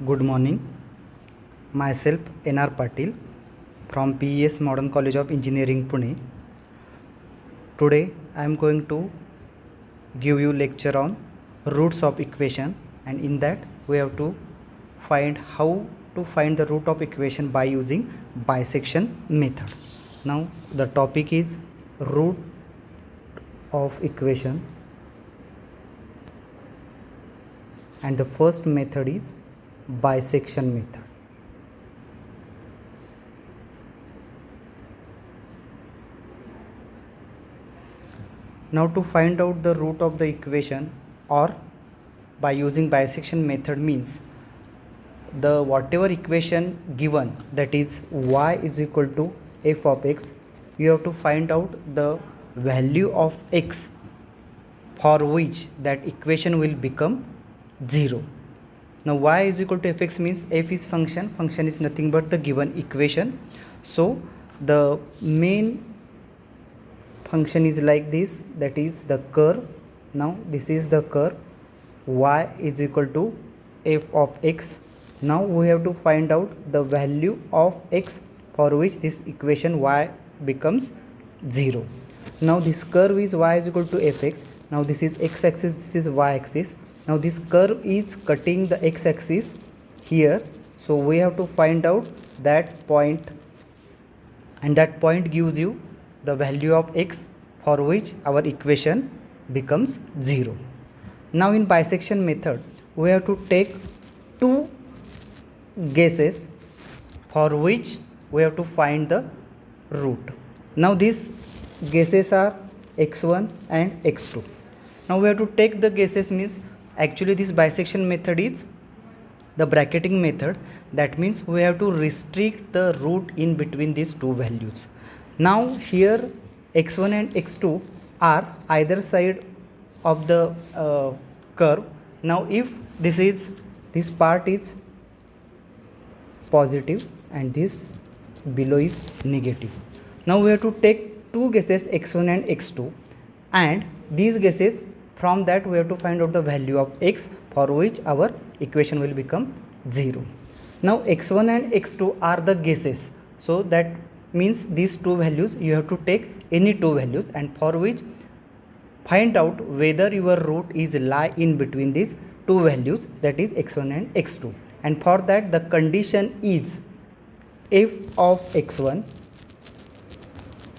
Good morning. Myself N.R. Patil from PES Modern College of Engineering Pune. Today I am going to give you lecture on roots of equation, and in that we have to find how to find the root of equation by using bisection method. Now the topic is root of equation, and the first method is bisection method. Now to find out the root of the equation or by using bisection method means the whatever equation given, that is y is equal to f of x, you have to find out the value of x for which that equation will become 0. Now y is equal to fx means f is function is nothing but the given equation. So the main function is like this, that is the curve. Now this is the curve, y is equal to f of x. Now we have to find out the value of x for which this equation y becomes 0. Now this curve is y is equal to fx. Now this is x axis, this is y axis. Now this curve is cutting the x axis here, so we have to find out that point, and that point gives you the value of x for which our equation becomes 0. Now in bisection method we have to take two guesses for which we have to find the root. Now these guesses are x1 and x2. Now we have to take the guesses means actually this bisection method is the bracketing method. That means we have to restrict the root in between these two values. Now here x1 and x2 are either side of the curve. Now if this part is positive and this below is negative. Now we have to take two guesses x1 and x2, and these guesses, from that we have to find out the value of x for which our equation will become 0. Now x1 and x2 are the guesses, so that means these two values you have to take any two values, and for which find out whether your root is lie in between these two values, that is x1 and x2. And for that the condition is f of x1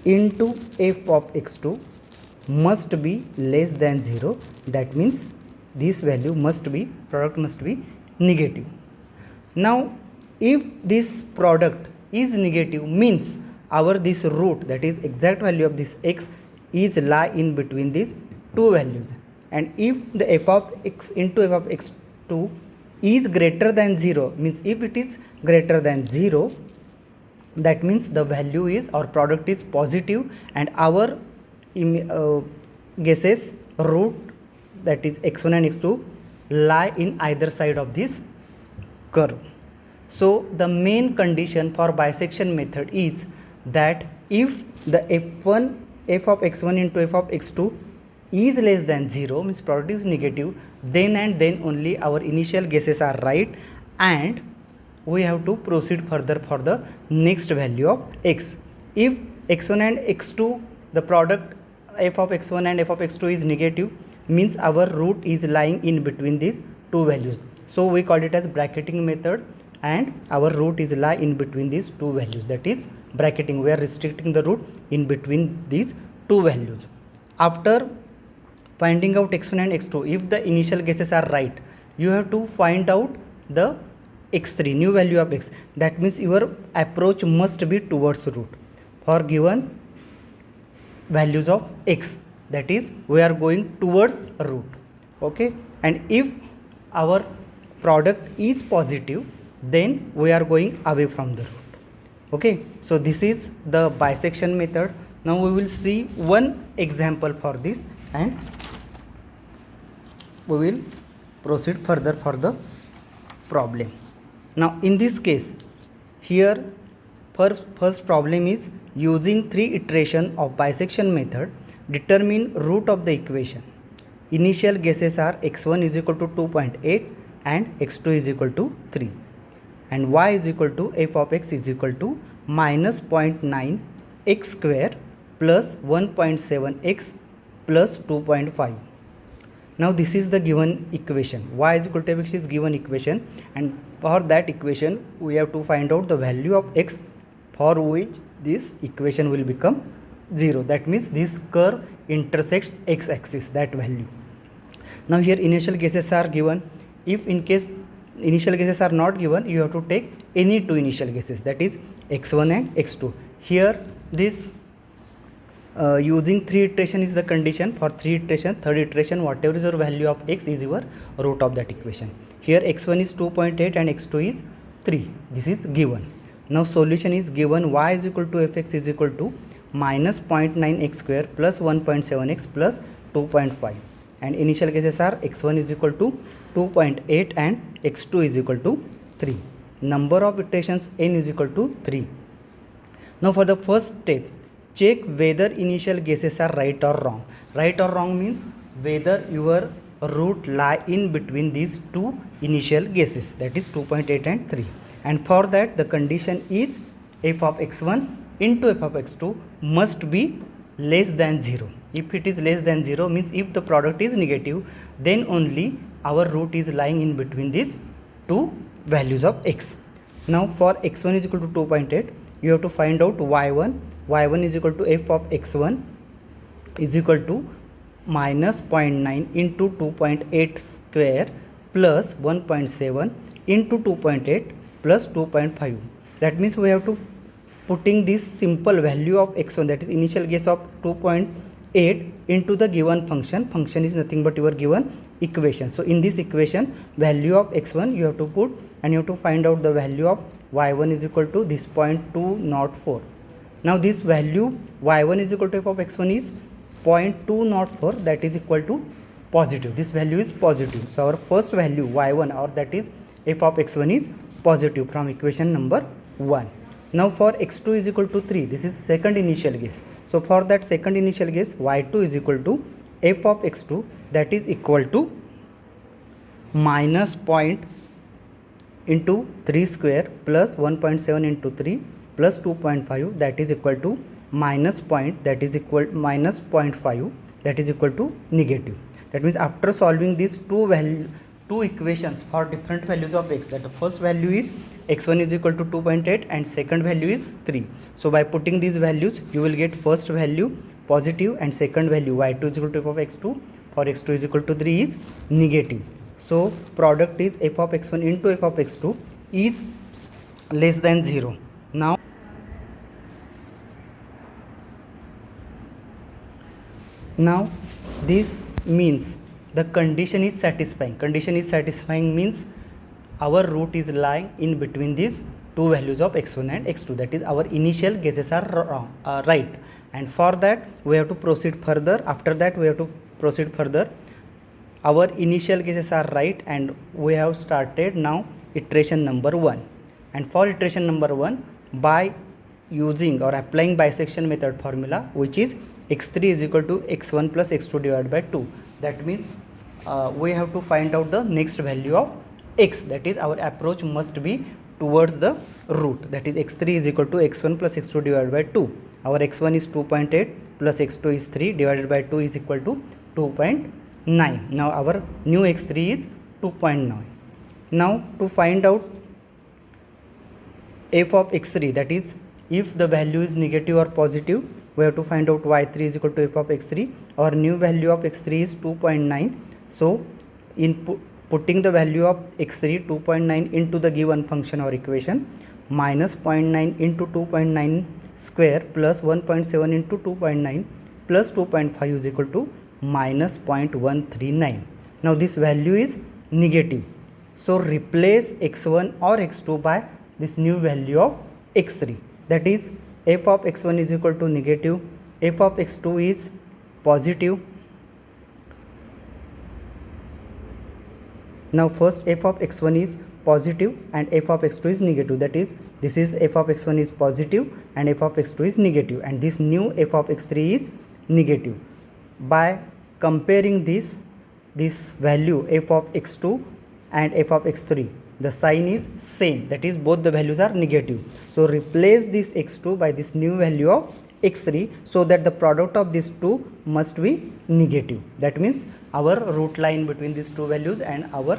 into f of x2 must be less than 0. That means this value must be, product must be negative. Now if this product is negative means our this root, that is exact value of this x, is lie in between these two values. And if the f of x into f of x2 is greater than 0, means if it is greater than 0, that means the value is, or product is positive, and our guesses root, that is x1 and x2, lie in either side of this curve. So the main condition for bisection method is that if the f of x1 into f of x2 is less than 0, means product is negative, then and then only our initial guesses are right, and we have to proceed further for the next value of x. If x1 and x2, the product f of x1 and f of x2 is negative, means our root is lying in between these two values. So we call it as bracketing method, and our root is lie in between these two values, that is bracketing. We are restricting the root in between these two values. After finding out x1 and x2, if the initial guesses are right, you have to find out the x3, new value of x. That means your approach must be towards root for given values of x, that is we are going towards root. Okay, and if our product is positive, then we are going away from the root. Okay, so this is the bisection method. Now we will see one example for this, and we will proceed further for the problem. Now in this case, here first problem is using 3 iteration of bisection method, determine root of the equation. Initial guesses are x1 is equal to 2.8 and x2 is equal to 3, and y is equal to f of x is equal to minus 0.9 x square plus 1.7 x plus 2.5. Now this is the given equation. Y is equal to x is given equation, and for that equation we have to find out the value of x for which this equation will become 0. That means this curve intersects x axis, that value. Now here initial guesses are given. If in case initial guesses are not given, you have to take any two initial guesses, that is x1 and x2. Here this using 3 iteration is the condition. For 3 iteration, third iteration, whatever is your value of x is your root of that equation. Here x1 is 2.8 and x2 is 3. This is given. Now solution is given. Y is equal to fx is equal to minus 0.9 x square plus 1.7 x plus 2.5, and initial guesses are x1 is equal to 2.8 and x2 is equal to 3. Number of iterations n is equal to 3. Now for the first step, check whether initial guesses are right or wrong. Right or wrong means whether your root lie in between these two initial guesses, that is 2.8 and 3. And for that the condition is f of x1 into f of x2 must be less than 0. If it is less than 0 means if the product is negative, then only our root is lying in between these two values of x. Now for x1 is equal to 2.8, you have to find out y1. y1 is equal to f of x1 is equal to minus 0.9 into 2.8 square plus 1.7 into 2.8 plus 2.5. That means we have to putting this simple value of x1, that is initial guess of 2.8, into the given function. Function is nothing but your given equation. So in this equation, value of x1 you have to put, and you have to find out the value of y1 is equal to this 0.204. Now this value y1 is equal to f of x1 is 0.204, that is equal to positive. This value is positive. So our first value y1, or that is f of x1, is positive from equation number 1. Now for x2 is equal to 3, this is second initial guess. So for that second initial guess, y2 is equal to f of x2, that is equal to minus 0. into 3 square plus 1.7 into 3 plus 2.5, that is equal to minus point, that is equal minus 0.5, that is equal to negative. That means after solving these two equations for different values of x, that the first value is x1 is equal to 2.8 and second value is 3. So by putting these values, you will get first value positive and second value y2 is equal to f of x2, for x2 is equal to 3 is negative. So product is f of x1 into f of x2 is less than 0. Now this means the condition is satisfying. Condition is satisfying means our root is lying in between these two values of x1 and x2, that is our initial guesses are wrong, right, and for that we have to proceed further. After that we have to proceed further. Our initial guesses are right, and we have started now iteration number 1. And for iteration number 1, by using or applying bisection method formula, which is x3 is equal to x1 plus x2 divided by 2. That means we have to find out the next value of x, that is our approach must be towards the root, that is x3 is equal to x1 plus x2 divided by 2. Our x1 is 2.8 plus x2 is 3 divided by 2 is equal to 2.9. Now our new x3 is 2.9. Now to find out f of x3, that is if the value is negative or positive, we have to find out y3 is equal to f of x3. Our new value of x3 is 2.9. So in putting the value of x3 2.9 into the given function or equation, minus 0.9 into 2.9 square plus 1.7 into 2.9 plus 2.5 is equal to minus 0.139. Now this value is negative. So replace x1 or x2 by this new value of x3, that is f of x1 is equal to negative, f of x2 is positive. Now first f of x1 is positive and f of x2 is negative, that is this is f of x1 is positive and f of x2 is negative, and this new f of x3 is negative. By comparing this value f of x2 and f of x3, the sign is same, that is both the values are negative. So replace this x2 by this new value of x3 so that the product of these two must be negative. That means our root line between these two values and our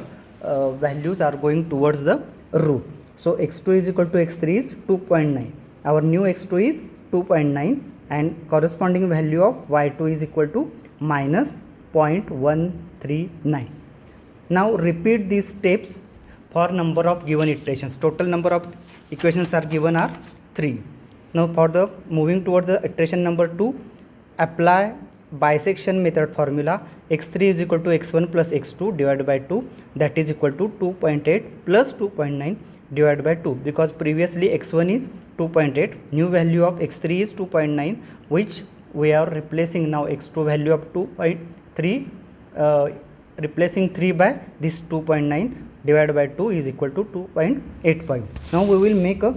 values are going towards the root. So x2 is equal to x3 is 2.9. Our new x2 is 2.9 and corresponding value of y2 is equal to minus 0.139. Now repeat these steps for number of given iterations. Total number of equations are given are 3. Now for the moving towards the iteration number 2, apply bisection method formula. x3 is equal to x1 plus x2 divided by 2, that is equal to 2.8 plus 2.9 divided by 2, because previously x1 is 2.8, new value of x3 is 2.9, which we are replacing now x2 value of 2.3, replacing 3 by this 2.9 divided by 2 is equal to 2.85. Now we will make a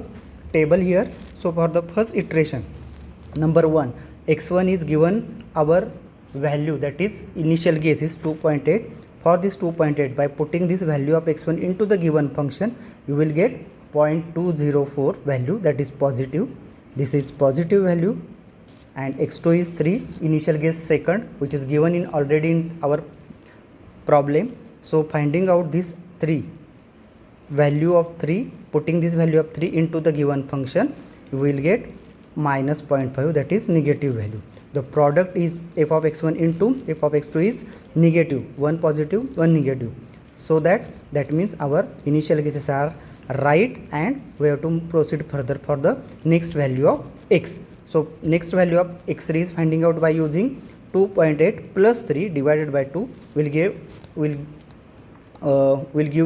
table here. So for the first iteration, number 1, x1 is given our value, that is initial guess is 2.8. For this 2.8, by putting this value of x1 into the given function, you will get 0.204 value, that is positive. This is positive value, and x2 is 3, initial guess second, which is given in already in our problem. So finding out this 3, value of 3, putting this value of 3 into the given function, you will get minus 0.5, that is negative value. The product is f of x1 into f of x2 is negative, one positive, one negative. So that means our initial guesses are right, and we have to proceed further for the next value of x. So next value of x3 is finding out by using 2.8 plus 3 divided by 2 will give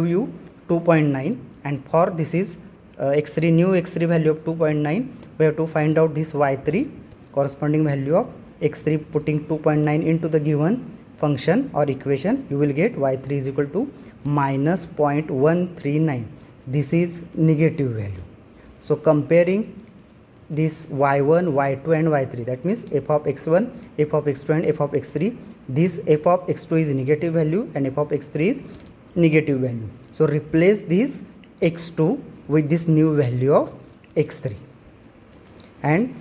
you 2.9, and for this is x3, new x3 value of 2.9, we have to find out this y3, corresponding value of x3, putting 2.9 into the given function or equation, you will get y3 is equal to minus 0.139. This is negative value. So comparing this y1, y2 and y3, that means f of x1, f of x2 and f of x3, this f of x2 is negative value and f of x3 is negative value. So replace this x2 with this new value of x3, and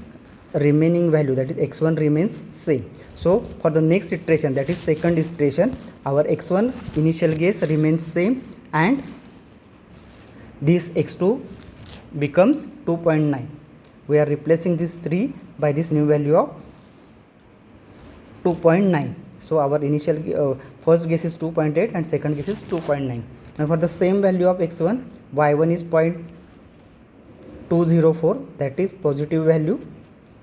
remaining value, that is x1, remains same. So for the next iteration, that is second iteration, our x1 initial guess remains same and this x2 becomes 2.9. We are replacing this 3 by this new value of 2.9. So our initial first guess is 2.8 and second guess is 2.9. Now for the same value of x1, y1 is 0.204, that is positive value,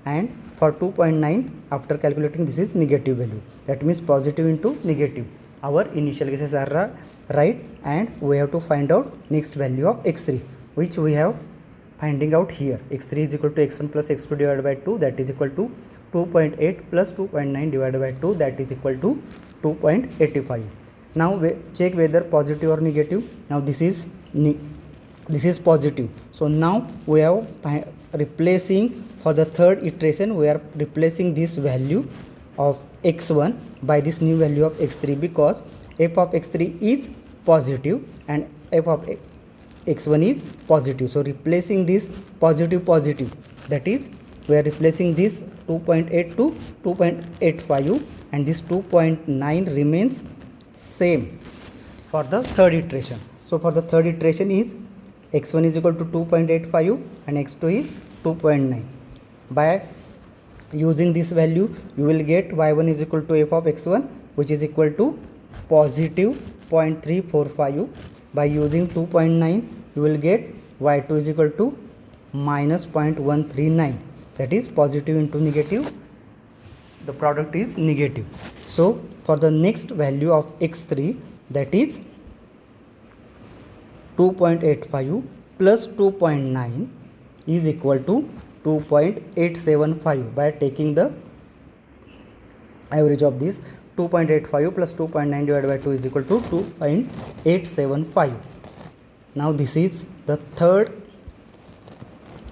and for 2.9, after calculating, this is negative value, that means positive into negative. Our initial guesses are right, and we have to find out next value of x3, which we have finding out here. x3 is equal to x1 plus x2 divided by 2, that is equal to 2.8 plus 2.9 divided by 2, that is equal to 2.85. Now we check whether positive or negative. Now this is positive. So now we are replacing, for the third iteration, we are replacing this value of x1 by this new value of x3, because f of x3 is positive and f of x1 is positive. So replacing this positive, that is we are replacing this 2.8 to 2.85, and this 2.9 remains same for the third iteration. So for the third iteration is x1 is equal to 2.85 and x2 is 2.9. By using this value, you will get y1 is equal to f of x1, which is equal to positive 0.345. By using 2.9, you will get y2 is equal to minus 0.139, that is positive into negative, the product is negative. So for the next value of x3, that is 2.85 plus 2.9 is equal to 2.875. By taking the average of this, 2.85 plus 2.9 divided by 2 is equal to 2.875. Now this is the third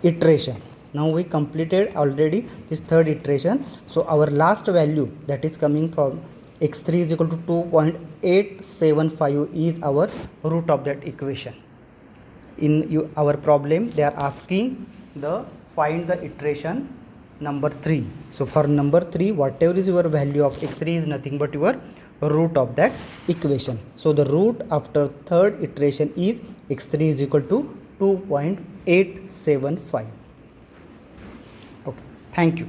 iteration. Now we completed already this third iteration. So our last value that is coming from x3 is equal to 2.875 is our root of that equation. In our problem they are asking the find the iteration number 3. So for number 3, whatever is your value of x3 is nothing but your root of that equation. So the root after third iteration is x3 is equal to 2.875. Okay, thank you.